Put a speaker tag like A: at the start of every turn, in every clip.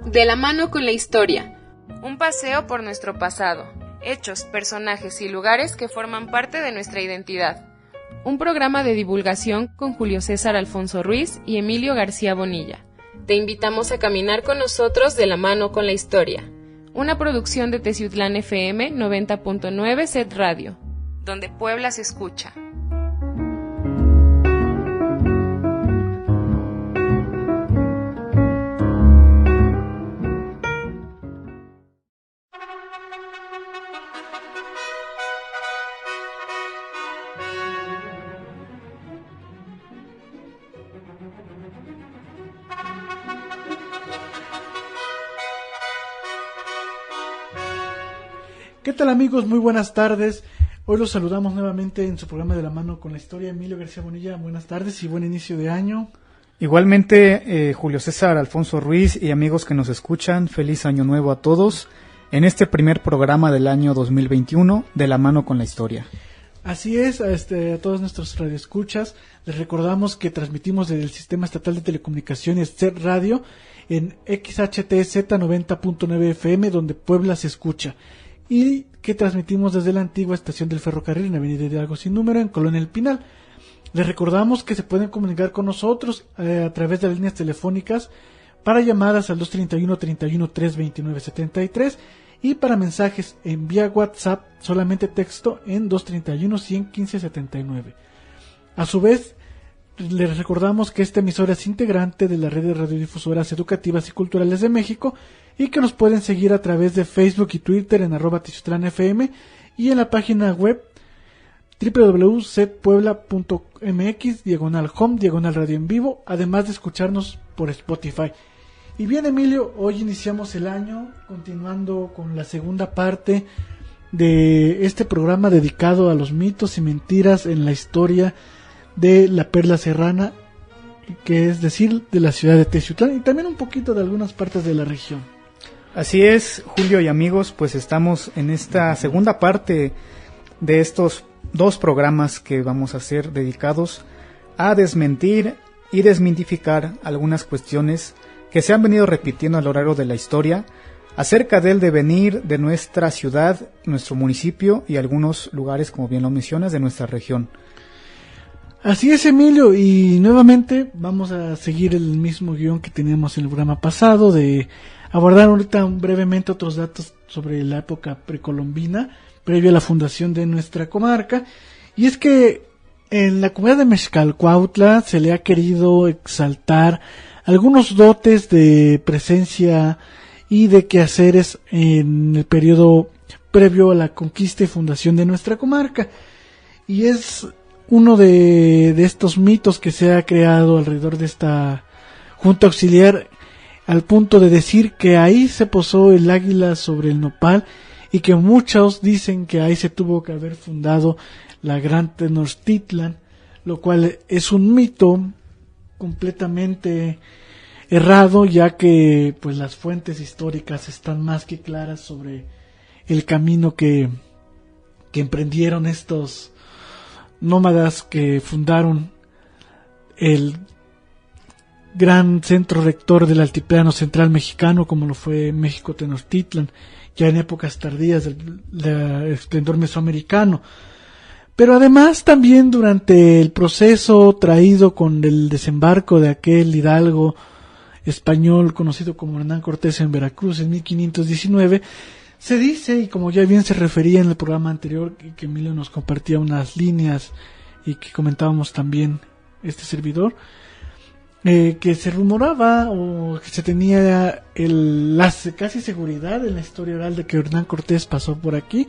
A: De la mano con la historia.
B: Un paseo por nuestro pasado, hechos, personajes y lugares que forman parte de nuestra identidad.
A: Un programa de divulgación con Julio César Alfonso Ruiz y Emilio García Bonilla.
B: Te invitamos a caminar con nosotros de la mano con la historia.
A: Una producción de Teciutlán FM 90.9 Set Radio,
B: donde Puebla se escucha.
C: ¿Qué tal, amigos? Muy buenas tardes. Hoy los saludamos nuevamente en su programa de la mano con la historia. Emilio García Bonilla, buenas tardes y buen inicio de año.
D: Igualmente, Julio César Alfonso Ruiz y amigos que nos escuchan, feliz año nuevo a todos en este primer programa del año 2021 de la mano con la historia.
C: Así es, a todos nuestros radioescuchas, les recordamos que transmitimos desde el Sistema Estatal de Telecomunicaciones Set Radio en XHTZ 90.9 FM, donde Puebla se escucha, y que transmitimos desde la antigua estación del ferrocarril en Avenida Hidalgo Sin Número, en Colonia El Pinal. Les recordamos que se pueden comunicar con nosotros a través de las líneas telefónicas para llamadas al 231-329-73 y para mensajes en vía WhatsApp solamente texto en 231-115-79. A su vez, les recordamos que esta emisora es integrante de la red de radiodifusoras educativas y culturales de México y que nos pueden seguir a través de Facebook y Twitter en @TeciutlanFM y en la página web www.setpuebla.mx/home radio en vivo, además de escucharnos por Spotify. Y bien, Emilio, hoy iniciamos el año continuando con la segunda parte de este programa dedicado a los mitos y mentiras en la historia de la Perla Serrana, que es decir, de la ciudad de Teciutlán y también un poquito de algunas partes de la región.
D: Así es, Julio y amigos, pues estamos en esta segunda parte de estos dos programas que vamos a hacer dedicados a desmentir y desmitificar algunas cuestiones que se han venido repitiendo a lo largo de la historia acerca del devenir de nuestra ciudad, nuestro municipio y algunos lugares, como bien lo mencionas, de nuestra región.
C: Así es, Emilio, y nuevamente vamos a seguir el mismo guión que teníamos en el programa pasado, de abordar ahorita brevemente otros datos sobre la época precolombina, previo a la fundación de nuestra comarca. Y es que en la comunidad de Mexcalcuautla se le ha querido exaltar algunos dotes de presencia y de quehaceres en el periodo previo a la conquista y fundación de nuestra comarca. Y es uno de estos mitos que se ha creado alrededor de esta junta auxiliar, al punto de decir que ahí se posó el águila sobre el nopal y que muchos dicen que ahí se tuvo que haber fundado la gran Tenochtitlan, lo cual es un mito completamente errado, ya que pues las fuentes históricas están más que claras sobre el camino que emprendieron estos nómadas que fundaron el gran centro rector del altiplano central mexicano, como lo fue México Tenochtitlan, ya en épocas tardías del esplendor mesoamericano. Pero además también durante el proceso traído con el desembarco de aquel hidalgo español conocido como Hernán Cortés en Veracruz en 1519, se dice, y como ya bien se refería en el programa anterior, que Emilio nos compartía unas líneas y que comentábamos también este servidor, que se rumoraba o que se tenía la casi seguridad en la historia oral de que Hernán Cortés pasó por aquí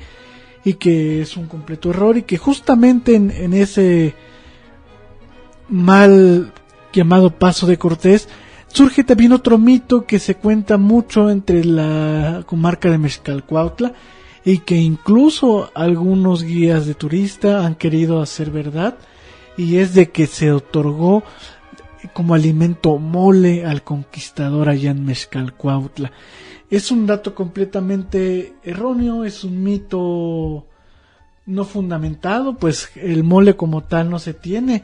C: y que es un completo error, y que justamente en ese mal llamado paso de Cortés surge también otro mito que se cuenta mucho entre la comarca de Mexcalcuautla y que incluso algunos guías de turista han querido hacer verdad, y es de que se otorgó como alimento mole al conquistador allá en Mexcalcuautla. Es un dato completamente erróneo, es un mito no fundamentado, pues el mole como tal no se tiene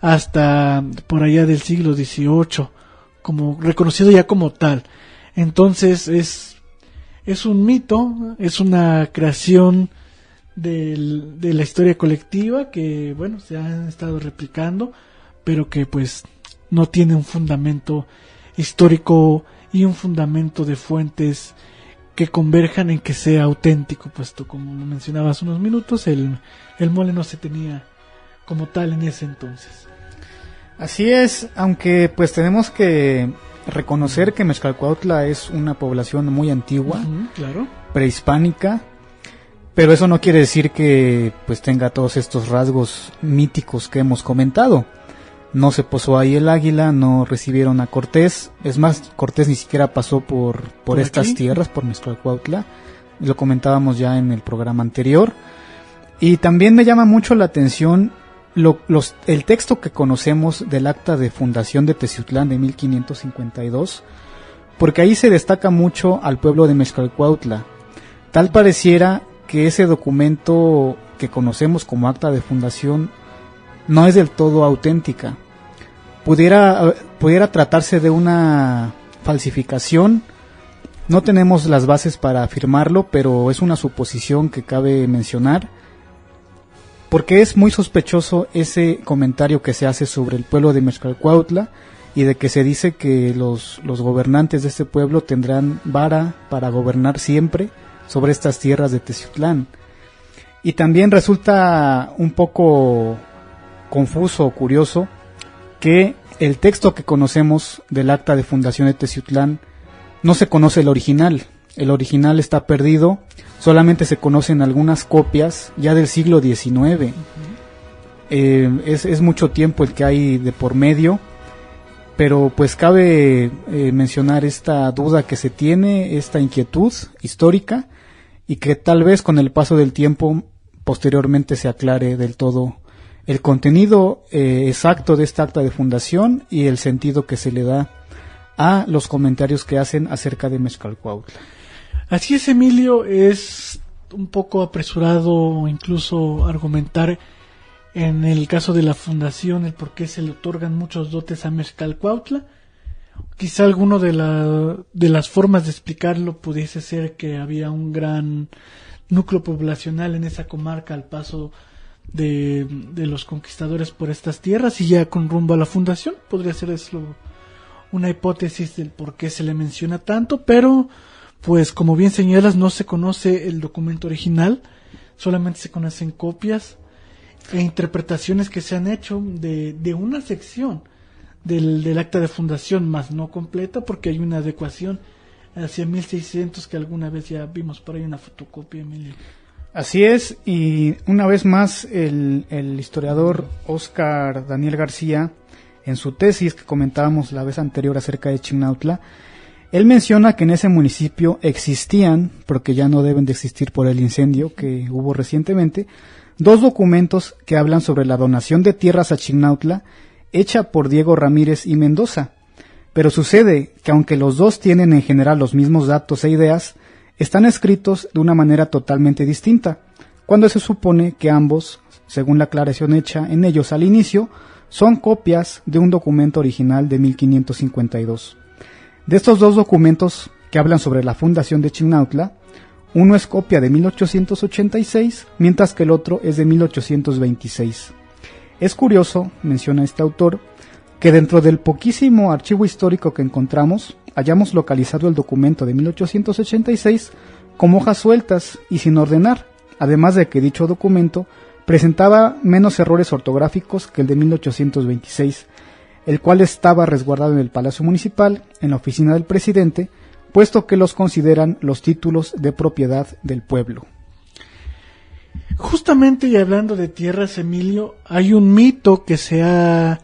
C: hasta por allá del siglo XVIII, como reconocido ya como tal. Entonces es un mito, es una creación de la historia colectiva que, bueno, se han estado replicando, pero que pues no tiene un fundamento histórico y un fundamento de fuentes que converjan en que sea auténtico, puesto como lo mencionaba hace unos minutos, el mole no se tenía como tal en ese entonces.
D: Así es, aunque pues tenemos que reconocer que Mezcalcuautla es una población muy antigua,
C: claro,
D: prehispánica, pero eso no quiere decir que pues tenga todos estos rasgos míticos que hemos comentado. No se posó ahí el águila, no recibieron a Cortés, es más, Cortés ni siquiera pasó por estas
C: aquí,
D: tierras, por Mezcalcuautla, lo comentábamos ya en el programa anterior. Y también me llama mucho la atención el texto que conocemos del acta de fundación de Teciutlán de 1552, porque ahí se destaca mucho al pueblo de Mezcalcuautla. Tal pareciera que ese documento que conocemos como acta de fundación no es del todo auténtica. Pudiera tratarse de una falsificación. No tenemos las bases para afirmarlo, pero es una suposición que cabe mencionar, porque es muy sospechoso ese comentario que se hace sobre el pueblo de Mezcalcuautla y de que se dice que los gobernantes de este pueblo tendrán vara para gobernar siempre sobre estas tierras de Teciutlán. Y también resulta un poco confuso o curioso que el texto que conocemos del acta de fundación de Teciutlán no se conoce el original. El original está perdido, solamente se conocen algunas copias ya del siglo XIX. Es mucho tiempo el que hay de por medio, pero pues cabe mencionar esta duda que se tiene, esta inquietud histórica, y que tal vez con el paso del tiempo posteriormente se aclare del todo el contenido exacto de esta acta de fundación y el sentido que se le da a los comentarios que hacen acerca de Mezcalcuautla.
C: Así es, Emilio, es un poco apresurado incluso argumentar en el caso de la fundación el por qué se le otorgan muchos dotes a Mezcalcuautla. Quizá alguno de las formas de explicarlo pudiese ser que había un gran núcleo poblacional en esa comarca al paso de los conquistadores por estas tierras y ya con rumbo a la fundación. Podría ser eso una hipótesis del por qué se le menciona tanto, pero pues como bien señalas, no se conoce el documento original, solamente se conocen copias e interpretaciones que se han hecho de una sección del acta de fundación, más no completa, porque hay una adecuación hacia 1600 que alguna vez ya vimos por ahí una fotocopia, Emilio.
D: Así es, y una vez más el historiador Óscar Daniel García, en su tesis que comentábamos la vez anterior acerca de Chignautla, él menciona que en ese municipio existían, porque ya no deben de existir por el incendio que hubo recientemente, dos documentos que hablan sobre la donación de tierras a Chignautla hecha por Diego Ramírez y Mendoza. Pero sucede que aunque los dos tienen en general los mismos datos e ideas, están escritos de una manera totalmente distinta, cuando se supone que ambos, según la aclaración hecha en ellos al inicio, son copias de un documento original de 1552. De estos dos documentos que hablan sobre la fundación de Chignautla, uno es copia de 1886, mientras que el otro es de 1826. Es curioso, menciona este autor, que dentro del poquísimo archivo histórico que encontramos, hayamos localizado el documento de 1886 como hojas sueltas y sin ordenar, además de que dicho documento presentaba menos errores ortográficos que el de 1826, el cual estaba resguardado en el Palacio Municipal, en la oficina del presidente, puesto que los consideran los títulos de propiedad del pueblo.
C: Justamente, y hablando de tierras, Emilio, hay un mito que se ha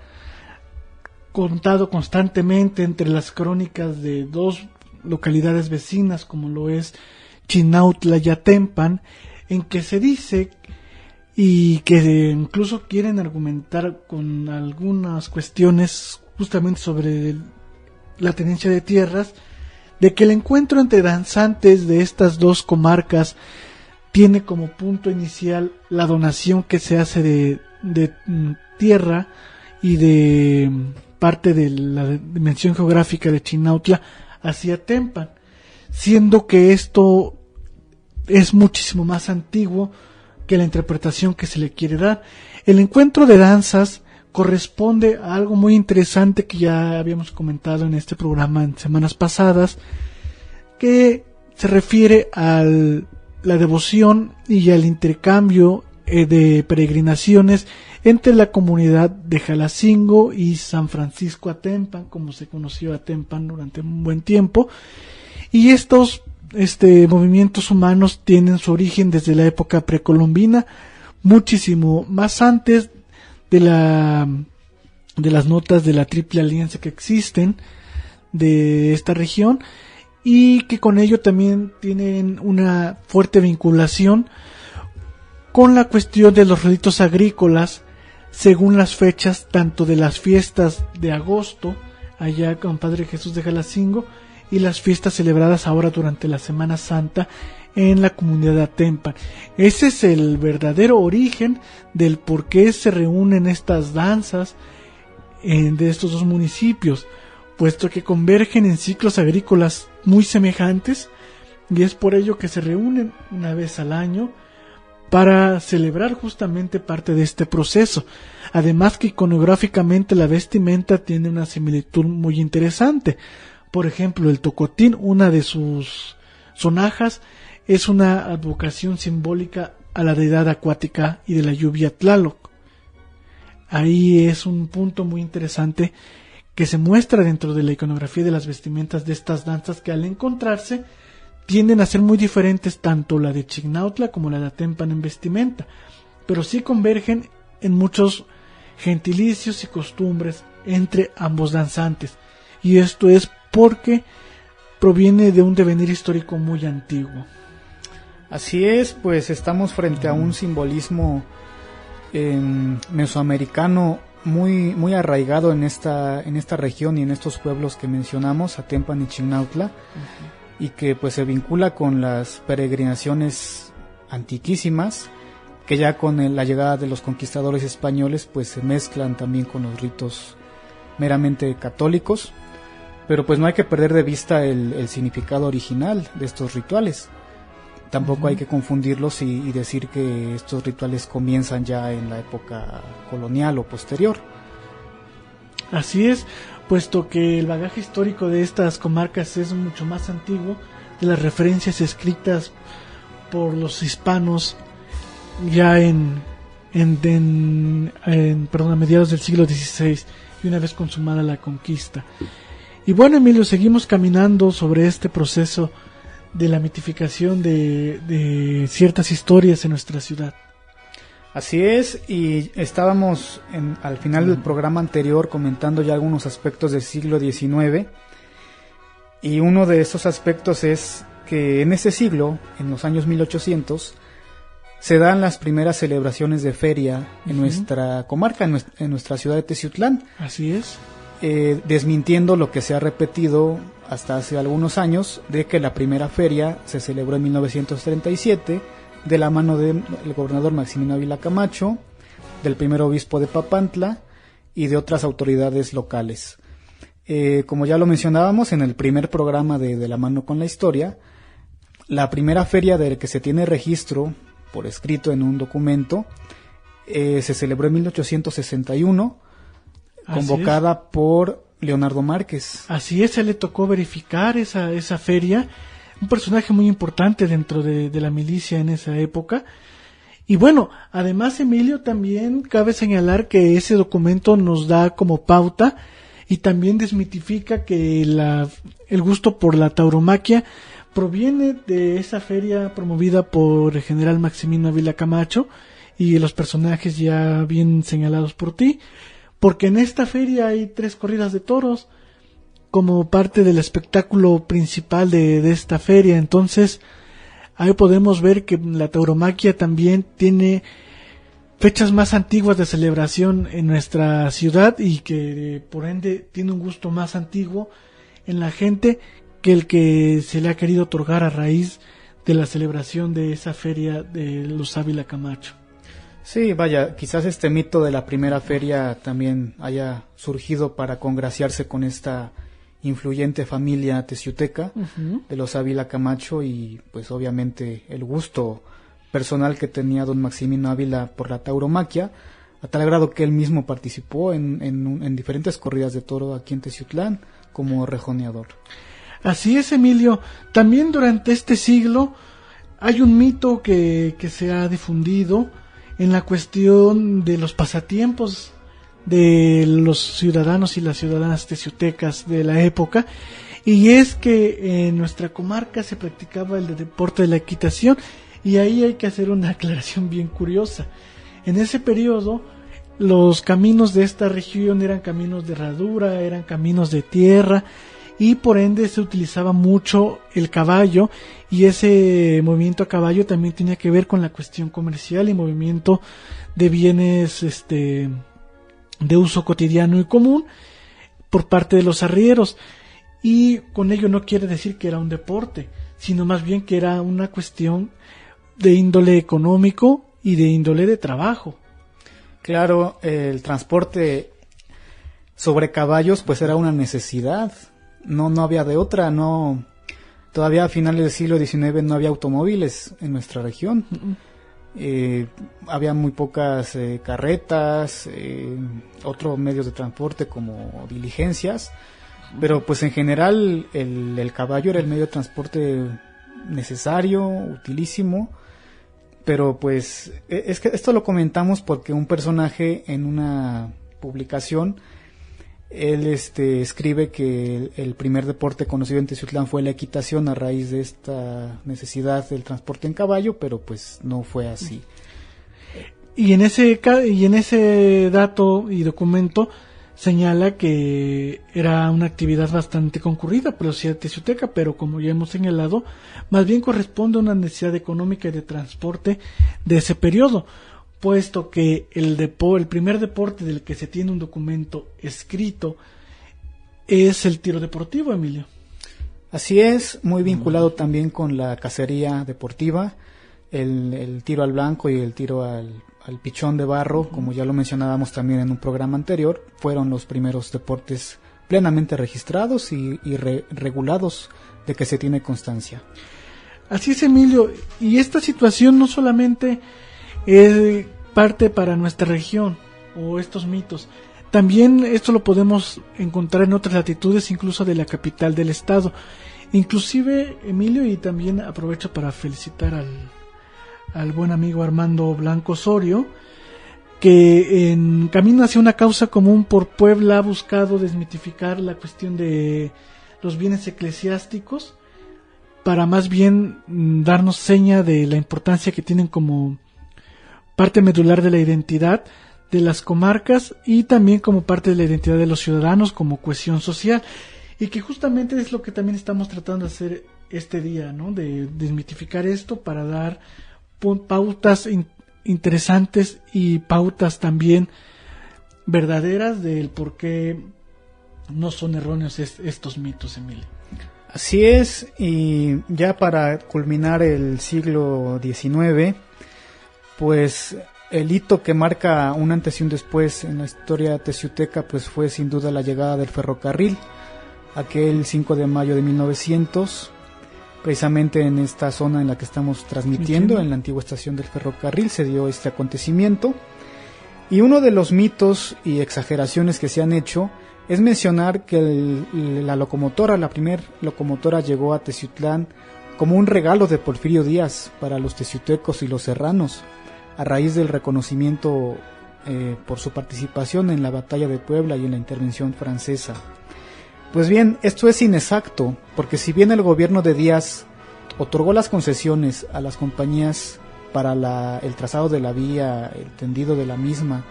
C: contado constantemente entre las crónicas de dos localidades vecinas, como lo es Chignautla y Atempan, en que se dice, y que incluso quieren argumentar con algunas cuestiones justamente sobre la tenencia de tierras, de que el encuentro entre danzantes de estas dos comarcas tiene como punto inicial la donación que se hace de tierra y de parte de la dimensión geográfica de Chignautla hacia Tempan, siendo que esto es muchísimo más antiguo que la interpretación que se le quiere dar. El encuentro de danzas corresponde a algo muy interesante que ya habíamos comentado en este programa en semanas pasadas, que se refiere a la devoción y al intercambio de peregrinaciones entre la comunidad de Jalacingo y San Francisco Atempan, como se conoció Atempan durante un buen tiempo. Y estos movimientos humanos tienen su origen desde la época precolombina, muchísimo más antes de las notas de la Triple Alianza que existen de esta región, y que con ello también tienen una fuerte vinculación con la cuestión de los ritos agrícolas según las fechas tanto de las fiestas de agosto allá con Padre Jesús de Jalacingo y las fiestas celebradas ahora durante la Semana Santa en la comunidad de Atempan. Ese es el verdadero origen del por qué se reúnen estas danzas de estos dos municipios, puesto que convergen en ciclos agrícolas muy semejantes, y es por ello que se reúnen una vez al año para celebrar justamente parte de este proceso. Además que iconográficamente la vestimenta tiene una similitud muy interesante. Por ejemplo, el tocotín, una de sus sonajas, es una advocación simbólica a la deidad acuática y de la lluvia Tlaloc. Ahí es un punto muy interesante que se muestra dentro de la iconografía de las vestimentas de estas danzas, que al encontrarse tienden a ser muy diferentes tanto la de Chignautla como la de Atempan en vestimenta, pero sí convergen en muchos gentilicios y costumbres entre ambos danzantes, y esto es porque proviene de un devenir histórico muy antiguo.
D: Así es, pues estamos frente a un simbolismo mesoamericano muy, muy arraigado en esta región y en estos pueblos que mencionamos, Atempan y Chignautla, y que pues se vincula con las peregrinaciones antiquísimas, que ya con la llegada de los conquistadores españoles pues se mezclan también con los ritos meramente católicos, pero pues no hay que perder de vista el significado original de estos rituales. Tampoco hay que confundirlos y decir que estos rituales comienzan ya en la época colonial o posterior.
C: Así es, puesto que el bagaje histórico de estas comarcas es mucho más antiguo de las referencias escritas por los hispanos ya a mediados del siglo XVI, y una vez consumada la conquista. Y bueno, Emilio, seguimos caminando sobre este proceso de la mitificación de ciertas historias en nuestra ciudad.
D: Así es, y estábamos al final del programa anterior comentando ya algunos aspectos del siglo XIX, y uno de estos aspectos es que en ese siglo, en los años 1800, se dan las primeras celebraciones de feria en nuestra comarca, en nuestra ciudad de Teciutlán.
C: Así es.
D: Desmintiendo lo que se ha repetido hasta hace algunos años, de que la primera feria se celebró en 1937, de la mano del gobernador Maximino Ávila Camacho, del primer obispo de Papantla y de otras autoridades locales. Como ya lo mencionábamos en el primer programa de La Mano con la Historia, la primera feria del que se tiene registro por escrito en un documento se celebró en 1861, convocada por Leonardo Márquez.
C: Así es, se le tocó verificar esa feria, un personaje muy importante dentro de la milicia en esa época. Y bueno, además, Emilio, también cabe señalar que ese documento nos da como pauta y también desmitifica que el gusto por la tauromaquia proviene de esa feria promovida por el general Maximino Ávila Camacho y los personajes ya bien señalados por ti, porque en esta feria hay 3 corridas de toros como parte del espectáculo principal de esta feria. Entonces ahí podemos ver que la tauromaquia también tiene fechas más antiguas de celebración en nuestra ciudad, y que por ende tiene un gusto más antiguo en la gente que el que se le ha querido otorgar a raíz de la celebración de esa feria de los Ávila Camacho.
D: Sí, vaya, quizás este mito de la primera feria también haya surgido para congraciarse con esta influyente familia teciuteca
C: Ujú.
D: de los Ávila Camacho, y pues obviamente el gusto personal que tenía don Maximino Ávila por la tauromaquia, a tal grado que él mismo participó en diferentes corridas de toro aquí en Teciutlán como rejoneador.
C: Así es, Emilio. También durante este siglo hay un mito que se ha difundido en la cuestión de los pasatiempos de los ciudadanos y las ciudadanas teciutecas de la época, y es que en nuestra comarca se practicaba el deporte de la equitación, y ahí hay que hacer una aclaración bien curiosa. En ese periodo los caminos de esta región eran caminos de herradura, eran caminos de tierra, y por ende se utilizaba mucho el caballo, y ese movimiento a caballo también tenía que ver con la cuestión comercial y movimiento de bienes de uso cotidiano y común por parte de los arrieros. Y con ello no quiere decir que era un deporte, sino más bien que era una cuestión de índole económico y de índole de trabajo.
D: Claro, el transporte sobre caballos pues era una necesidad, no había de otra, no, todavía a finales del siglo XIX no había automóviles en nuestra región. Había muy pocas carretas, otros medios de transporte como diligencias, pero pues en general el caballo era el medio de transporte necesario, utilísimo. Pero pues es que esto lo comentamos porque un personaje en una publicación, él escribe que el primer deporte conocido en Teciutlán fue la equitación a raíz de esta necesidad del transporte en caballo, pero pues no fue así.
C: Y en ese dato y documento señala que era una actividad bastante concurrida por la sociedad teciuteca, pero como ya hemos señalado, más bien corresponde a una necesidad económica y de transporte de ese periodo, puesto que el primer deporte del que se tiene un documento escrito es el tiro deportivo, Emilio.
D: Así es, muy vinculado también con la cacería deportiva, el tiro al blanco y el tiro al pichón de barro, como ya lo mencionábamos también en un programa anterior, fueron los primeros deportes plenamente registrados y regulados de que se tiene constancia.
C: Así es, Emilio, y esta situación no solamente es parte para nuestra región o estos mitos, también esto lo podemos encontrar en otras latitudes, incluso de la capital del estado. Inclusive, Emilio, y también aprovecho para felicitar al buen amigo Armando Blanco Osorio, que en camino hacia una causa común por Puebla ha buscado desmitificar la cuestión de los bienes eclesiásticos, para más bien darnos seña de la importancia que tienen como parte medular de la identidad de las comarcas y también como parte de la identidad de los ciudadanos, como cohesión social, y que justamente es lo que también estamos tratando de hacer este día, ¿no? De desmitificar esto para dar pautas interesantes y pautas también verdaderas del por qué no son erróneos estos mitos, Emilio.
D: Así es, y ya para culminar el siglo XIX, pues el hito que marca un antes y un después en la historia teciuteca pues fue sin duda la llegada del ferrocarril, aquel 5 de mayo de 1900, precisamente en esta zona en la que estamos transmitiendo, en la antigua estación del ferrocarril, se dio este acontecimiento. Y uno de los mitos y exageraciones que se han hecho es mencionar que la primera locomotora llegó a Teciutlán como un regalo de Porfirio Díaz para los teciutecos y los serranos, a raíz del reconocimiento por su participación en la batalla de Puebla y en la intervención francesa. Pues bien, esto es inexacto, porque si bien el gobierno de Díaz otorgó las concesiones a las compañías para el trazado de la vía, el tendido de la misma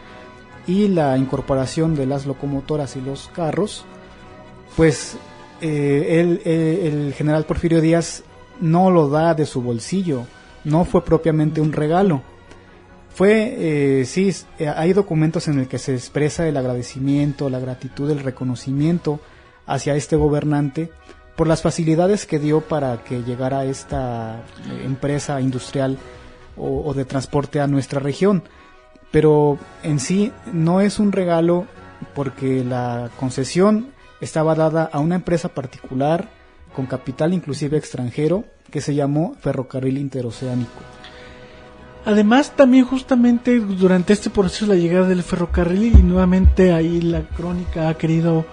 D: y la incorporación de las locomotoras y los carros, pues el general Porfirio Díaz no lo da de su bolsillo, no fue propiamente un regalo. Hay documentos en el que se expresa el agradecimiento, la gratitud, el reconocimiento hacia este gobernante por las facilidades que dio para que llegara esta empresa industrial o de transporte a nuestra región, pero en sí no es un regalo, porque la concesión estaba dada a una empresa particular con capital inclusive extranjero que se llamó Ferrocarril Interoceánico.
C: Además, también justamente durante este proceso de la llegada del ferrocarril, y nuevamente ahí la crónica ha querido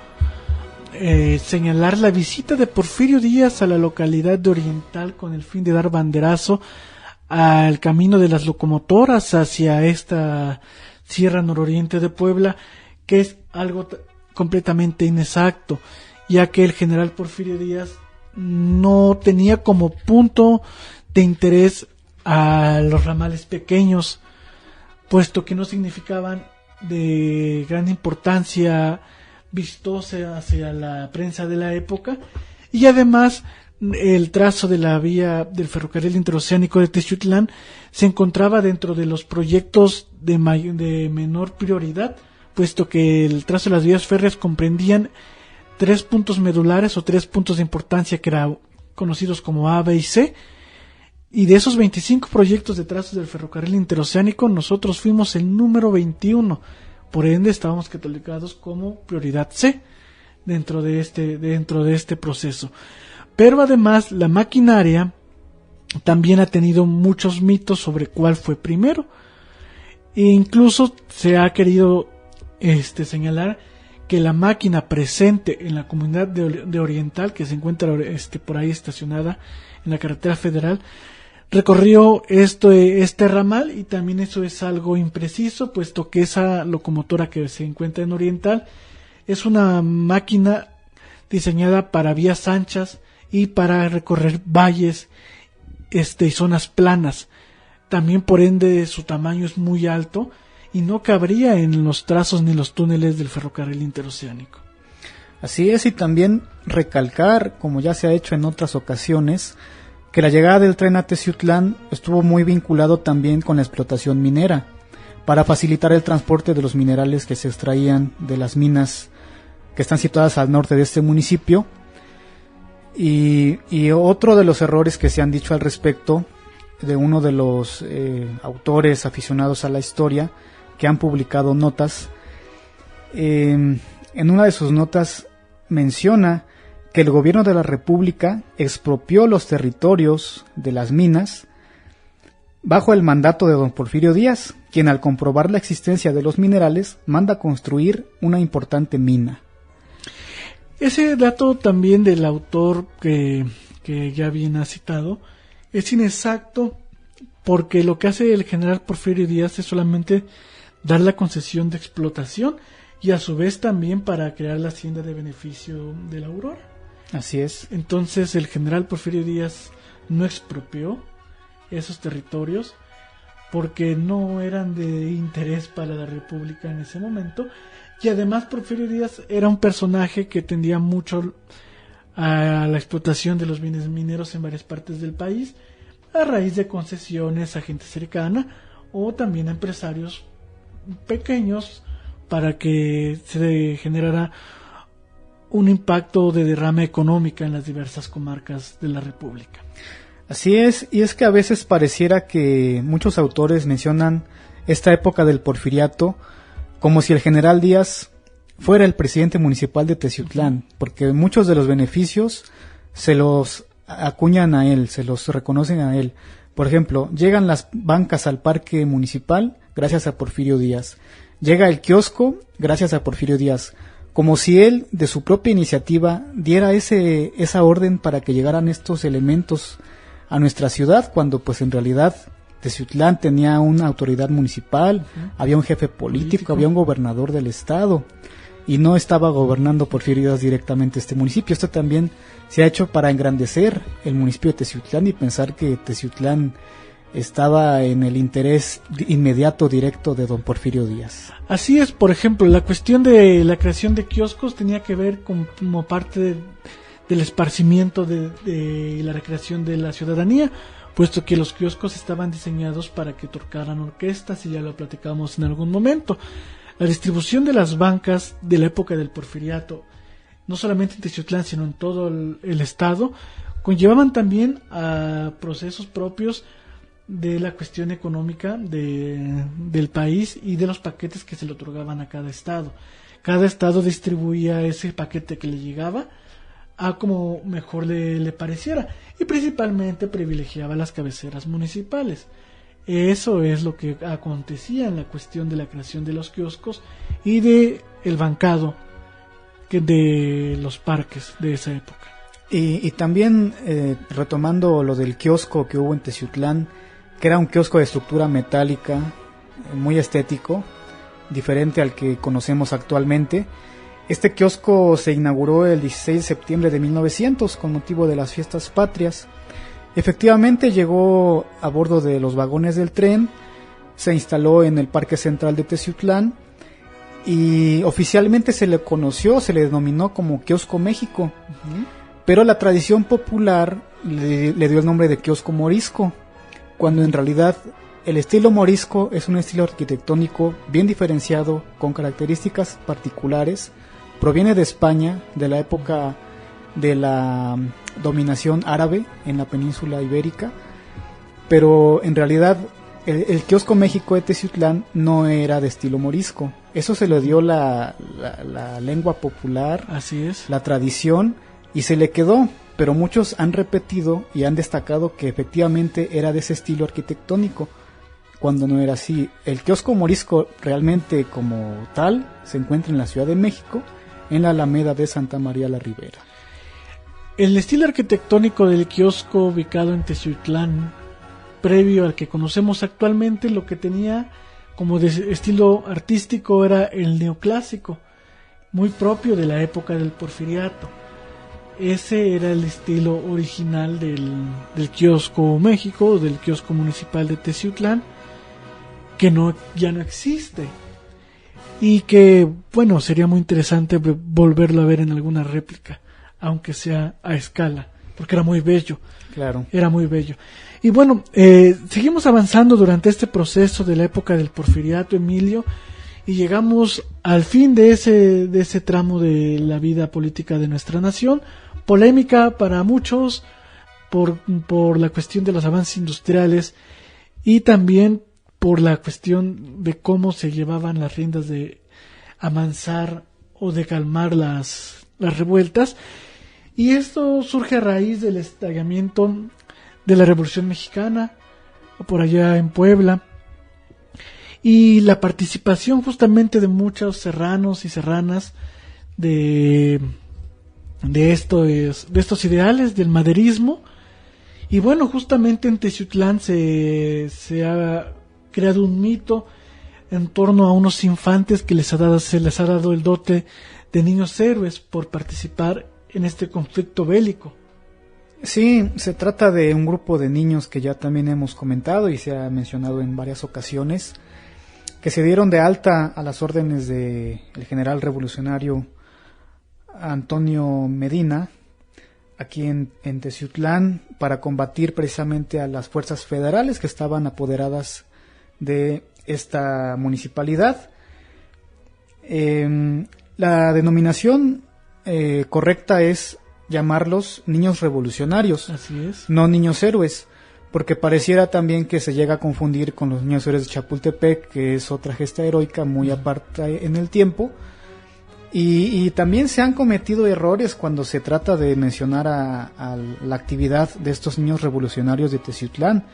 C: señalar la visita de Porfirio Díaz a la localidad de Oriental con el fin de dar banderazo al camino de las locomotoras hacia esta Sierra Nororiente de Puebla, que es algo completamente inexacto, ya que el general Porfirio Díaz no tenía como punto de interés a los ramales pequeños, puesto que no significaban de gran importancia vistosa hacia la prensa de la época, y además el trazo de la vía del ferrocarril interoceánico de Teciutlán se encontraba dentro de los proyectos de menor prioridad, puesto que el trazo de las vías férreas comprendían 3 puntos medulares o 3 puntos de importancia que eran conocidos como A, B y C, y de esos 25 proyectos de trazos del ferrocarril interoceánico nosotros fuimos el número 21, por ende estábamos catalogados como prioridad C dentro de este proceso. Pero además la maquinaria también ha tenido muchos mitos sobre cuál fue primero, e incluso se ha querido señalar que la máquina presente en la comunidad de Oriental, que se encuentra por ahí estacionada en la carretera federal, recorrió este ramal, y también eso es algo impreciso, puesto que esa locomotora que se encuentra en Oriental es una máquina diseñada para vías anchas y para recorrer valles y zonas planas. También por ende su tamaño es muy alto y no cabría en los trazos ni los túneles del ferrocarril interoceánico.
D: Así es, y también recalcar, como ya se ha hecho en otras ocasiones, que la llegada del tren a Teciutlán estuvo muy vinculado también con la explotación minera, para facilitar el transporte de los minerales que se extraían de las minas que están situadas al norte de este municipio. Y otro de los errores que se han dicho al respecto, de uno de los autores aficionados a la historia que han publicado notas, en una de sus notas menciona que el gobierno de la República expropió los territorios de las minas bajo el mandato de don Porfirio Díaz, quien al comprobar la existencia de los minerales manda construir una importante mina.
C: Ese dato también del autor que ya bien ha citado es inexacto, porque lo que hace el general Porfirio Díaz es solamente dar la concesión de explotación y a su vez también para crear la hacienda de beneficio de la Aurora.
D: Así es.
C: Entonces el general Porfirio Díaz no expropió esos territorios porque no eran de interés para la República en ese momento, y además Porfirio Díaz era un personaje que tendía mucho a la explotación de los bienes mineros en varias partes del país a raíz de concesiones a gente cercana o también a empresarios pequeños para que se generara un impacto de derrama económica en las diversas comarcas de la República.
D: Así es, y es que a veces pareciera que muchos autores mencionan esta época del porfiriato como si el general Díaz fuera el presidente municipal de Teciutlán, porque muchos de los beneficios se los acuñan a él, se los reconocen a él. Por ejemplo, llegan las bancas al parque municipal gracias a Porfirio Díaz, llega el kiosco gracias a Porfirio Díaz, como si él de su propia iniciativa diera esa orden para que llegaran estos elementos a nuestra ciudad, cuando pues en realidad Teciutlán tenía una autoridad municipal, había un jefe político, había un gobernador del estado, y no estaba gobernando Porfirio Díaz directamente este municipio. Esto también se ha hecho para engrandecer el municipio de Teciutlán y pensar que Teciutlán estaba en el interés inmediato directo de don Porfirio Díaz.
C: Así es, por ejemplo, la cuestión de la creación de kioscos tenía que ver como parte del esparcimiento de la recreación de la ciudadanía, puesto que los kioscos estaban diseñados para que tocaran orquestas, y ya lo platicamos en algún momento. La distribución de las bancas de la época del porfiriato, no solamente en Teciutlán, sino en todo el estado, conllevaban también a procesos propios de la cuestión económica del país y de los paquetes que se le otorgaban a cada estado, cada estado distribuía ese paquete que le llegaba a como mejor le pareciera, y principalmente privilegiaba las cabeceras municipales. Eso es lo que acontecía en la cuestión de la creación de los kioscos y de el bancado de los parques de esa época.
D: Y también retomando lo del kiosco que hubo en Teciutlán, que era un kiosco de estructura metálica, muy estético, diferente al que conocemos actualmente. Este kiosco se inauguró el 16 de septiembre de 1900 con motivo de las fiestas patrias. Efectivamente llegó a bordo de los vagones del tren, se instaló en el Parque Central de Teciutlán y oficialmente se le denominó como Kiosco México. Pero la tradición popular le dio el nombre de Kiosco Morisco, cuando en realidad el estilo morisco es un estilo arquitectónico bien diferenciado, con características particulares. Proviene de España, de la época de la dominación árabe en la península ibérica, pero en realidad el Kiosco México de Teciutlán no era de estilo morisco. Eso se lo dio la lengua popular,
C: así es,
D: la tradición, y se le quedó, pero muchos han repetido y han destacado que efectivamente era de ese estilo arquitectónico, cuando no era así. El Kiosco Morisco realmente como tal se encuentra en la Ciudad de México, en la Alameda de Santa María la Ribera.
C: El estilo arquitectónico del kiosco ubicado en Teciutlán, previo al que conocemos actualmente, lo que tenía como de estilo artístico era el neoclásico, muy propio de la época del Porfiriato. Ese era el estilo original del Kiosco México, del Kiosco Municipal de Teciutlán, que ya no existe. Y que, bueno, sería muy interesante volverlo a ver en alguna réplica, aunque sea a escala, porque era muy bello.
D: Claro.
C: Era muy bello. Y bueno, seguimos avanzando durante este proceso de la época del Porfiriato, Emilio, y llegamos al fin de ese tramo de la vida política de nuestra nación. Polémica para muchos por la cuestión de los avances industriales y también por la cuestión de cómo se llevaban las riendas de amansar o de calmar las revueltas. Y esto surge a raíz del estallamiento de la Revolución Mexicana por allá en Puebla, y la participación justamente de muchos serranos y serranas de estos ideales del maderismo. Y bueno, justamente en Teciutlán se ha creado un mito en torno a unos infantes que se les ha dado el dote de niños héroes por participar en este conflicto bélico.
D: Sí, se trata de un grupo de niños que ya también hemos comentado y se ha mencionado en varias ocasiones, que se dieron de alta a las órdenes del general revolucionario Antonio Medina, aquí en Teciutlán, para combatir precisamente a las fuerzas federales que estaban apoderadas de esta municipalidad. La denominación correcta es llamarlos niños revolucionarios,
C: así es,
D: no niños héroes, porque pareciera también que se llega a confundir con los niños héroes de Chapultepec, que es otra gesta heroica muy aparte en el tiempo. Y también se han cometido errores cuando se trata de mencionar a la actividad de estos niños revolucionarios de Teciutlán,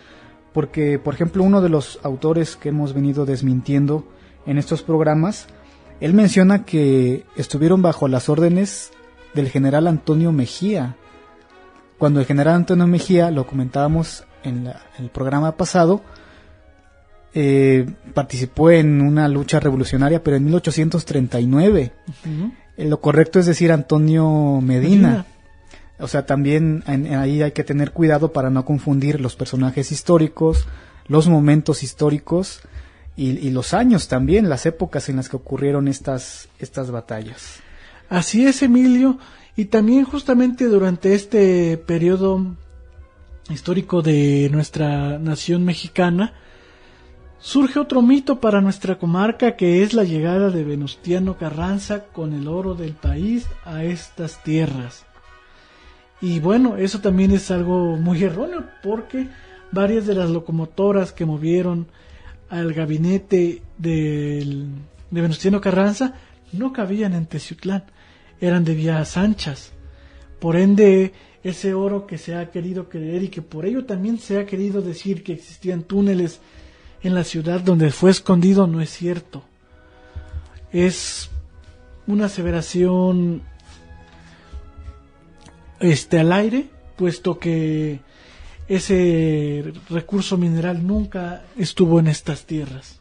D: porque, por ejemplo, uno de los autores que hemos venido desmintiendo en estos programas, él menciona que estuvieron bajo las órdenes del general Antonio Mejía, cuando el general Antonio Mejía, lo comentábamos en el programa pasado, participó en una lucha revolucionaria, pero en 1839. Lo correcto es decir Antonio Medina. O sea, también ahí hay que tener cuidado para no confundir los personajes históricos, los momentos históricos y los años también, las épocas en las que ocurrieron estas batallas.
C: Así es, Emilio, y también justamente durante este periodo histórico de nuestra nación mexicana, surge otro mito para nuestra comarca, que es la llegada de Venustiano Carranza con el oro del país a estas tierras. Y bueno, eso también es algo muy erróneo, porque varias de las locomotoras que movieron al gabinete de Venustiano Carranza no cabían en Teciutlán, eran de vías anchas. Por ende, ese oro que se ha querido creer y que por ello también se ha querido decir que existían túneles en la ciudad donde fue escondido, no es cierto. Es una aseveración al aire, puesto que ese recurso mineral nunca estuvo en estas tierras.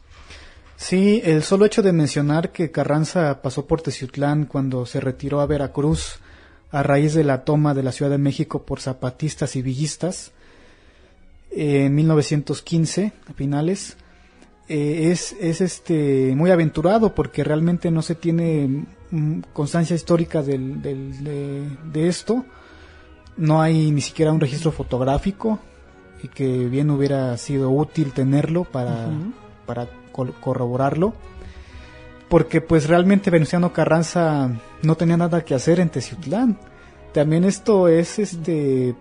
D: Sí, el solo hecho de mencionar que Carranza pasó por Teciutlán cuando se retiró a Veracruz a raíz de la toma de la Ciudad de México por zapatistas y villistas en 1915, a finales, es muy aventurado, porque realmente no se tiene constancia histórica de esto. No hay ni siquiera un registro fotográfico, y que bien hubiera sido útil tenerlo para corroborarlo, porque pues realmente Venustiano Carranza no tenía nada que hacer en Teciutlán. También esto es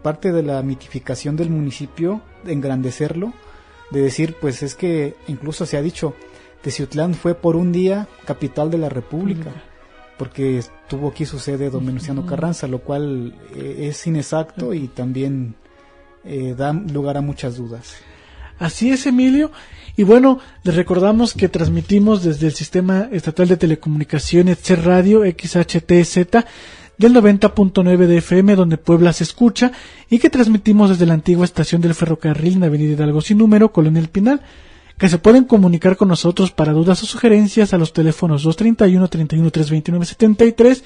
D: parte de la mitificación del municipio, de engrandecerlo, de decir, pues es que incluso se ha dicho, Teciutlán fue por un día capital de la República, porque tuvo aquí su sede don Venustiano Carranza, lo cual es inexacto y también da lugar a muchas dudas.
C: Así es, Emilio. Y bueno, les recordamos que transmitimos desde el Sistema Estatal de Telecomunicaciones CER Radio XHTZ del 90.9 de FM, donde Puebla se escucha, y que transmitimos desde la antigua estación del ferrocarril en Avenida Hidalgo sin número, Colonia El Pinal, que se pueden comunicar con nosotros para dudas o sugerencias a los teléfonos 231-31-329-73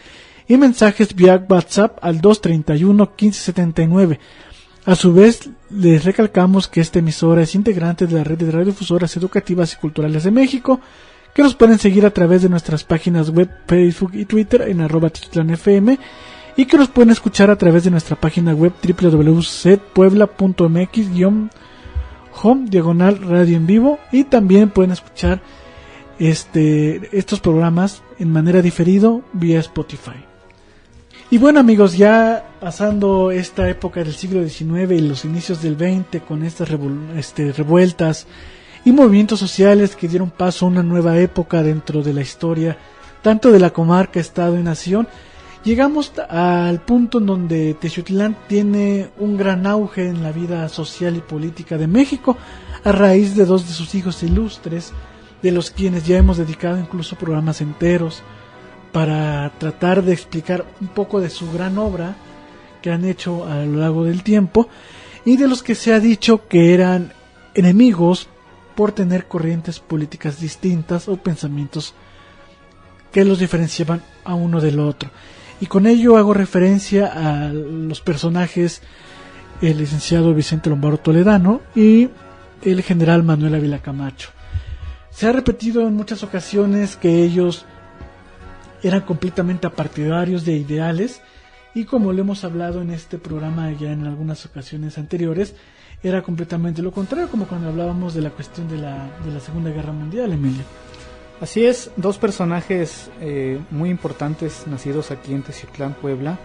C: y mensajes vía WhatsApp al 231-1579. A su vez, les recalcamos que esta emisora es integrante de la red de radiodifusoras educativas y culturales de México, que nos pueden seguir a través de nuestras páginas web, Facebook y Twitter en @TeciutlanFM, y que nos pueden escuchar a través de nuestra página web www.puebla.mx/home/radio en vivo, y también pueden escuchar estos programas en manera diferido vía Spotify. Y bueno, amigos, ya pasando esta época del siglo XIX y los inicios del XX, con estas revueltas y movimientos sociales que dieron paso a una nueva época dentro de la historia, tanto de la comarca, estado y nación, llegamos al punto en donde Teciutlán tiene un gran auge en la vida social y política de México, a raíz de dos de sus hijos ilustres, de los quienes ya hemos dedicado incluso programas enteros para tratar de explicar un poco de su gran obra que han hecho a lo largo del tiempo, y de los que se ha dicho que eran enemigos por tener corrientes políticas distintas o pensamientos que los diferenciaban a uno del otro. Y con ello hago referencia a los personajes, el licenciado Vicente Lombardo Toledano y el general Manuel Ávila Camacho. Se ha repetido en muchas ocasiones que ellos eran completamente partidarios de ideales, y como lo hemos hablado en este programa ya en algunas ocasiones anteriores, era completamente lo contrario, como cuando hablábamos de la cuestión de la Segunda Guerra Mundial, Emilio.
D: Así es, dos personajes muy importantes nacidos aquí en Teciutlán, Puebla,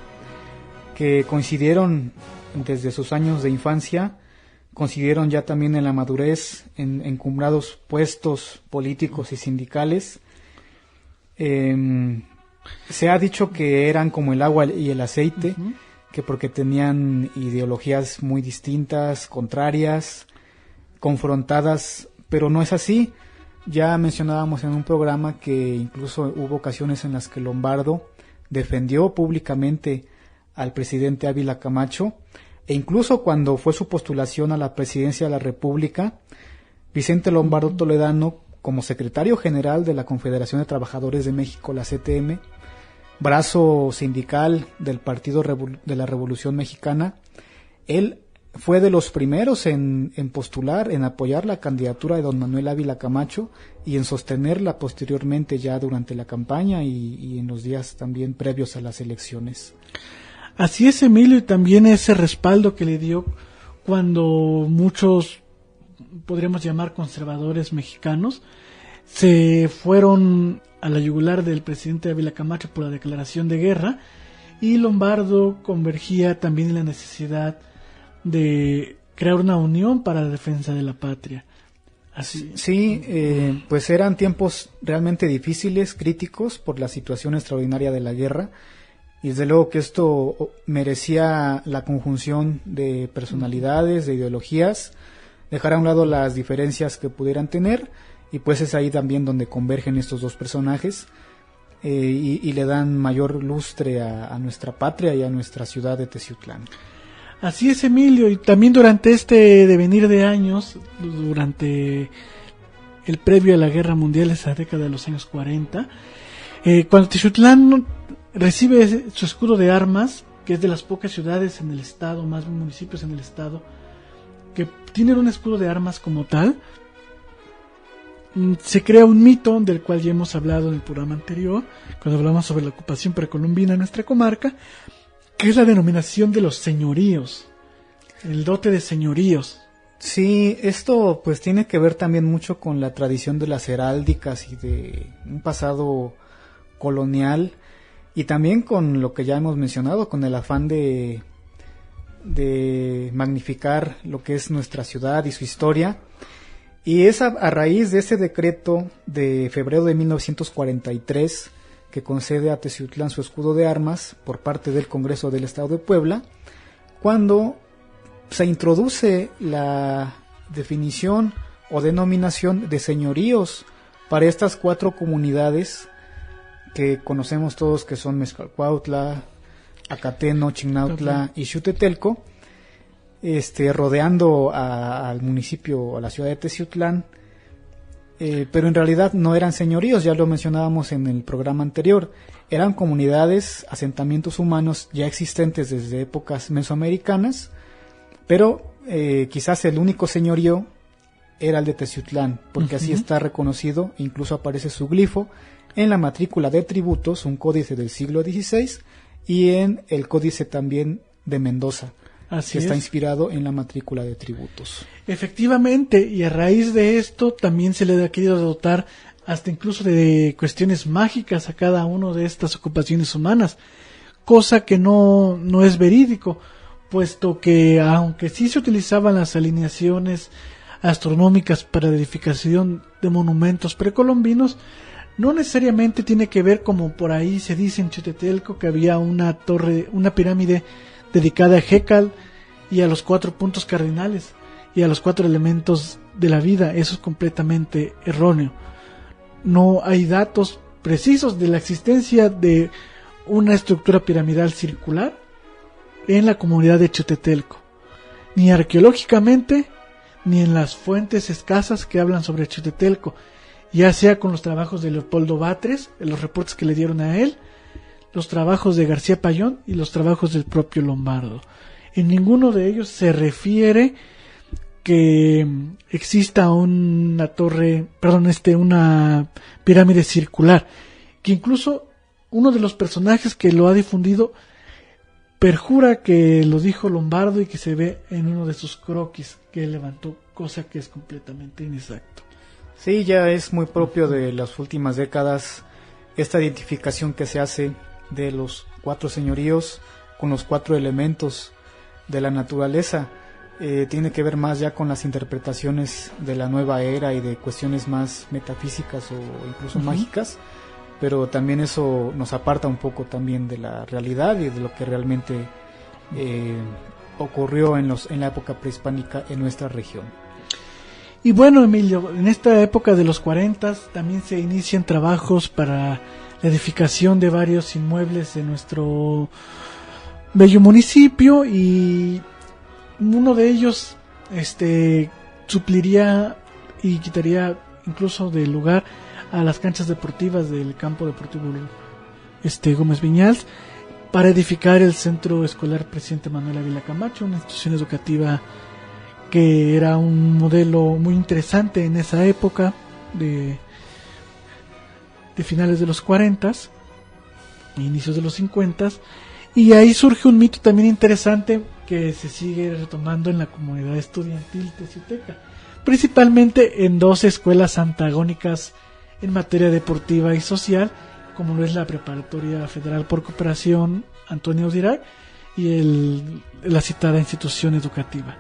D: que coincidieron desde sus años de infancia, coincidieron ya también en la madurez, en encumbrados puestos políticos y sindicales. Se ha dicho que eran como el agua y el aceite, que porque tenían ideologías muy distintas, contrarias, confrontadas, pero no es así. Ya mencionábamos en un programa que incluso hubo ocasiones en las que Lombardo defendió públicamente al presidente Ávila Camacho, e incluso cuando fue su postulación a la presidencia de la República, Vicente Lombardo Toledano, como secretario general de la Confederación de Trabajadores de México, la CTM, brazo sindical del Partido de la Revolución Mexicana, él fue de los primeros en postular, en apoyar la candidatura de don Manuel Ávila Camacho y en sostenerla posteriormente ya durante la campaña y en los días también previos a las elecciones.
C: Así es, Emilio, y también ese respaldo que le dio cuando muchos, podríamos llamar conservadores mexicanos, se fueron a la yugular del presidente Ávila Camacho por la declaración de guerra, y Lombardo convergía también en la necesidad de crear una unión para la defensa de la patria. Así.
D: Sí, pues eran tiempos realmente difíciles, críticos, por la situación extraordinaria de la guerra. Y desde luego que esto merecía la conjunción de personalidades, de ideologías, dejar a un lado las diferencias que pudieran tener, y pues es ahí también donde convergen estos dos personajes y le dan mayor lustre a nuestra patria y a nuestra ciudad de Teciutlán.
C: Así es, Emilio, y también durante este devenir de años, durante el previo a la Guerra Mundial, esa década de los años 40, cuando Teciutlán recibe su escudo de armas, que es de las pocas ciudades en el estado, más municipios en el estado, que tienen un escudo de armas como tal, se crea un mito del cual ya hemos hablado en el programa anterior, cuando hablamos sobre la ocupación precolombina en nuestra comarca, que es la denominación de los señoríos, el dote de señoríos.
D: Sí, esto pues tiene que ver también mucho con la tradición de las heráldicas y de un pasado colonial, y también con lo que ya hemos mencionado, con el afán de magnificar lo que es nuestra ciudad y su historia. Y es a raíz de ese decreto de febrero de 1943 que concede a Teciutlán su escudo de armas por parte del Congreso del Estado de Puebla, cuando se introduce la definición o denominación de señoríos para estas 4 comunidades que conocemos todos, que son Mezcalcuautla, Acateno, Chignautla y Xutetelco, rodeando al municipio, a la ciudad de Teciutlán, pero en realidad no eran señoríos, ya lo mencionábamos en el programa anterior, eran comunidades, asentamientos humanos ya existentes desde épocas mesoamericanas, pero quizás el único señorío era el de Teciutlán, porque así está reconocido, incluso aparece su glifo en la matrícula de tributos, un códice del siglo XVI, y en el códice también de Mendoza, que está inspirado en la matrícula de tributos.
C: Efectivamente, y a raíz de esto también se le ha querido dotar hasta incluso de cuestiones mágicas a cada una de estas ocupaciones humanas, cosa que no es verídico, puesto que aunque sí se utilizaban las alineaciones astronómicas para la edificación de monumentos precolombinos, no necesariamente tiene que ver, como por ahí se dice en Xutetelco, que había una pirámide dedicada a Hécal y a los 4 puntos cardinales y a los 4 elementos de la vida. Eso es completamente erróneo. No hay datos precisos de la existencia de una estructura piramidal circular en la comunidad de Xutetelco, ni arqueológicamente ni en las fuentes escasas que hablan sobre Xutetelco, ya sea con los trabajos de Leopoldo Batres, los reportes que le dieron a él, los trabajos de García Payón y los trabajos del propio Lombardo. En ninguno de ellos se refiere que exista una pirámide circular, que incluso uno de los personajes que lo ha difundido perjura que lo dijo Lombardo y que se ve en uno de sus croquis que él levantó, cosa que es completamente inexacto.
D: Sí, ya es muy propio de las últimas décadas esta identificación que se hace de los 4 señoríos con los 4 elementos de la naturaleza. Tiene que ver más ya con las interpretaciones de la nueva era y de cuestiones más metafísicas o incluso mágicas, pero también eso nos aparta un poco también de la realidad y de lo que realmente ocurrió en la época prehispánica en nuestra región.
C: Y bueno, Emilio, en esta época de los 40 también se inician trabajos para la edificación de varios inmuebles de nuestro bello municipio, y uno de ellos supliría y quitaría incluso de lugar a las canchas deportivas del campo deportivo Gómez Viñals, para edificar el Centro Escolar Presidente Manuel Ávila Camacho, una institución educativa que era un modelo muy interesante en esa época de finales de los 40, inicios de los 50, y ahí surge un mito también interesante que se sigue retomando en la comunidad estudiantil teciuteca, principalmente en 2 escuelas antagónicas en materia deportiva y social, como lo es la Preparatoria Federal por Cooperación Antonio Audirac y la citada institución educativa.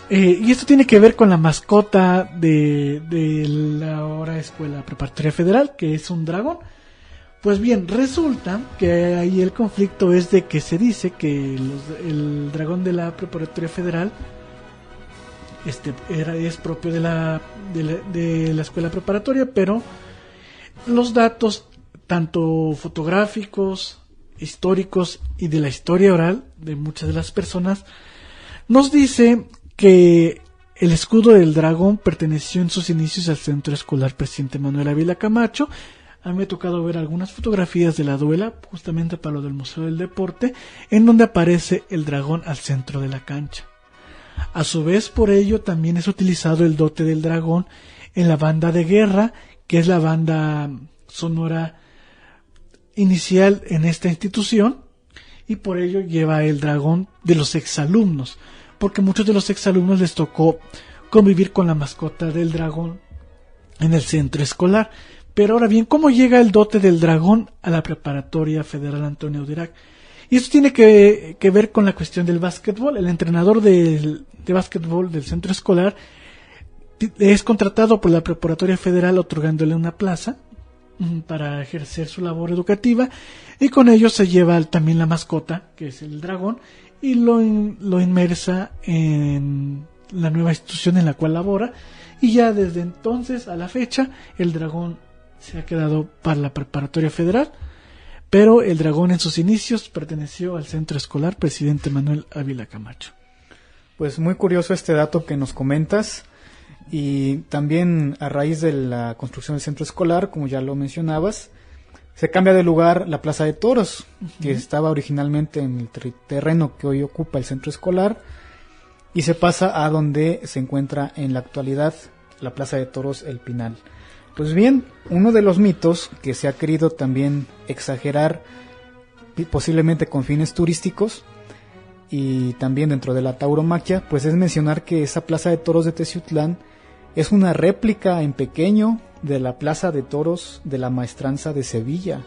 C: Y esto tiene que ver con la mascota de la ahora Escuela Preparatoria Federal, que es un dragón. Pues bien, resulta que ahí el conflicto es de que se dice que el dragón de la Preparatoria Federal es propio de la escuela preparatoria, pero los datos, tanto fotográficos, históricos y de la historia oral de muchas de las personas, nos dice que el escudo del dragón perteneció en sus inicios al Centro Escolar Presidente Manuel Ávila Camacho. A mí me ha tocado ver algunas fotografías de la duela, justamente para lo del Museo del Deporte, en donde aparece el dragón al centro de la cancha. A su vez, por ello, también es utilizado el dote del dragón en la banda de guerra, que es la banda sonora inicial en esta institución, y por ello lleva el dragón de los exalumnos, porque muchos de los exalumnos les tocó convivir con la mascota del dragón en el centro escolar. Pero ahora bien, ¿cómo llega el dote del dragón a la Preparatoria Federal Antonio Udirac? Y esto tiene que ver con la cuestión del básquetbol. El entrenador de básquetbol del centro escolar es contratado por la Preparatoria Federal otorgándole una plaza para ejercer su labor educativa, y con ello se lleva también la mascota, que es el dragón, y lo inmersa en la nueva institución en la cual labora, y ya desde entonces a la fecha el dragón se ha quedado para la Preparatoria Federal, pero el dragón en sus inicios perteneció al Centro Escolar Presidente Manuel Ávila Camacho.
D: Pues muy curioso este dato que nos comentas, y también a raíz de la construcción del centro escolar, como ya lo mencionabas, se cambia de lugar la Plaza de Toros, que estaba originalmente en el terreno que hoy ocupa el centro escolar, y se pasa a donde se encuentra en la actualidad la Plaza de Toros El Pinal. Pues bien, uno de los mitos que se ha querido también exagerar, posiblemente con fines turísticos, y también dentro de la tauromaquia, pues es mencionar que esa Plaza de Toros de Teciutlán es una réplica en pequeño de la Plaza de Toros de la Maestranza de Sevilla,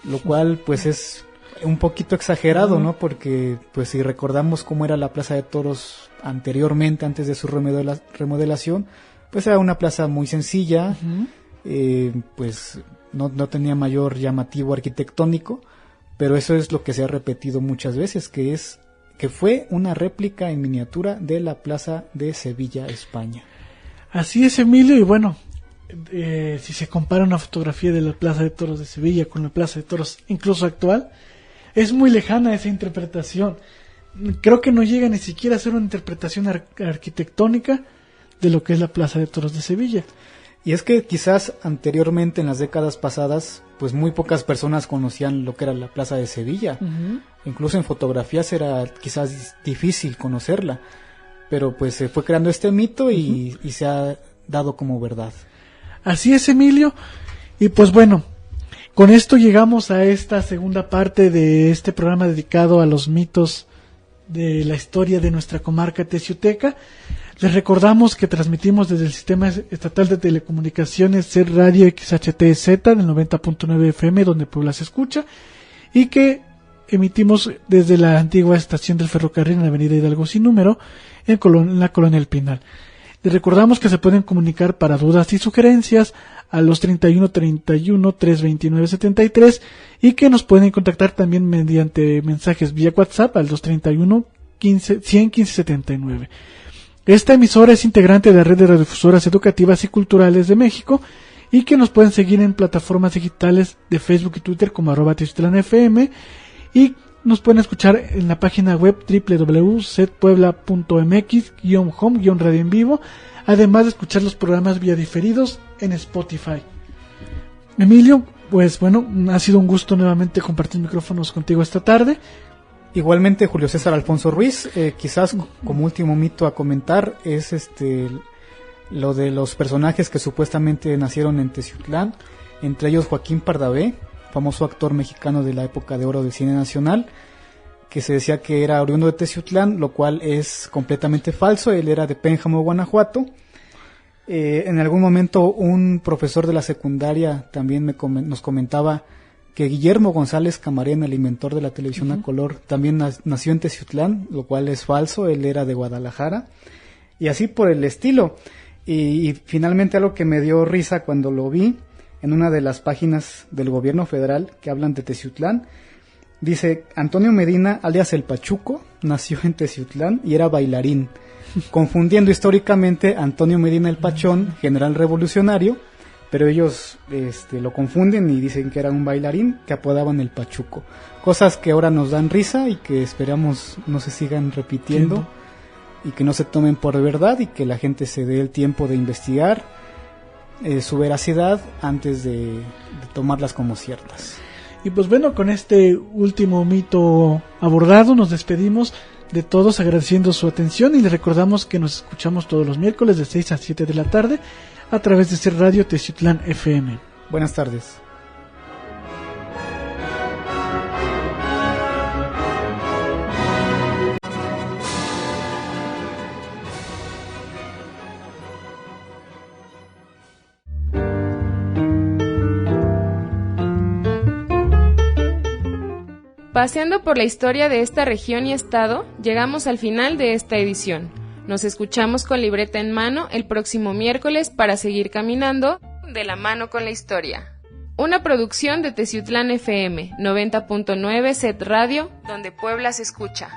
D: lo cual pues es un poquito exagerado, ¿no? Porque pues si recordamos cómo era la Plaza de Toros anteriormente, antes de su remodelación, pues era una plaza muy sencilla, pues no tenía mayor llamativo arquitectónico, pero eso es lo que se ha repetido muchas veces, que fue una réplica en miniatura de la Plaza de Sevilla, España.
C: Así es, Emilio, y bueno, si se compara una fotografía de la Plaza de Toros de Sevilla con la Plaza de Toros incluso actual, es muy lejana esa interpretación. Creo que no llega ni siquiera a ser una interpretación arquitectónica de lo que es la Plaza de Toros de Sevilla.
D: Y es que quizás anteriormente, en las décadas pasadas, pues muy pocas personas conocían lo que era la Plaza de Sevilla. Incluso en fotografías era quizás difícil conocerla, pero pues se fue creando este mito y se ha dado como verdad.
C: Así es, Emilio, y pues bueno, con esto llegamos a esta segunda parte de este programa dedicado a los mitos de la historia de nuestra comarca teciuteca. Les recordamos que transmitimos desde el Sistema Estatal de Telecomunicaciones SER Radio XHTZ del 90.9 FM, donde Puebla se escucha, y que emitimos desde la antigua estación del ferrocarril en la avenida Hidalgo sin número, en la colonia El Pinal. Les recordamos que se pueden comunicar para dudas y sugerencias a los 31 329 73, y que nos pueden contactar también mediante mensajes vía WhatsApp al 231 100 15 79. Esta emisora es integrante de la red de radiodifusoras educativas y culturales de México, y que nos pueden seguir en plataformas digitales de Facebook y Twitter como @teciutlanfm, y nos pueden escuchar en la página web www.setpuebla.mx-home-radio en vivo, además de escuchar los programas vía diferidos en Spotify. Emilio, pues bueno, ha sido un gusto nuevamente compartir micrófonos contigo esta tarde.
D: Igualmente, Julio César Alfonso Ruiz, quizás como último mito a comentar es lo de los personajes que supuestamente nacieron en Teciutlán, entre ellos Joaquín Pardavé, famoso actor mexicano de la época de oro del cine nacional, que se decía que era oriundo de Teciutlán, lo cual es completamente falso. Él era de Pénjamo, Guanajuato. En algún momento un profesor de la secundaria también nos comentaba que Guillermo González Camarena, el inventor de la televisión a color, también nació en Teciutlán, lo cual es falso. Él era de Guadalajara. y así por el estilo. Y finalmente algo que me dio risa cuando lo vi en una de las páginas del gobierno federal que hablan de Teciutlán, dice: Antonio Medina, alias El Pachuco, nació en Teciutlán y era bailarín, confundiendo históricamente a Antonio Medina el Pachón, general revolucionario, pero ellos lo confunden y dicen que era un bailarín que apodaban El Pachuco. Cosas que ahora nos dan risa y que esperamos no se sigan repitiendo y que no se tomen por verdad, y que la gente se dé el tiempo de investigar su veracidad antes de tomarlas como ciertas.
C: Y pues bueno, con este último mito abordado nos despedimos de todos agradeciendo su atención y les recordamos que nos escuchamos todos los miércoles de 6 a 7 de la tarde a través de Ser Radio Teciutlán FM.
D: Buenas tardes.
B: Paseando por la historia de esta región y estado, llegamos al final de esta edición. Nos escuchamos con libreta en mano el próximo miércoles para seguir caminando de la mano con la historia. Una producción de Teciutlán FM 90.9 Set Radio, donde Puebla se escucha.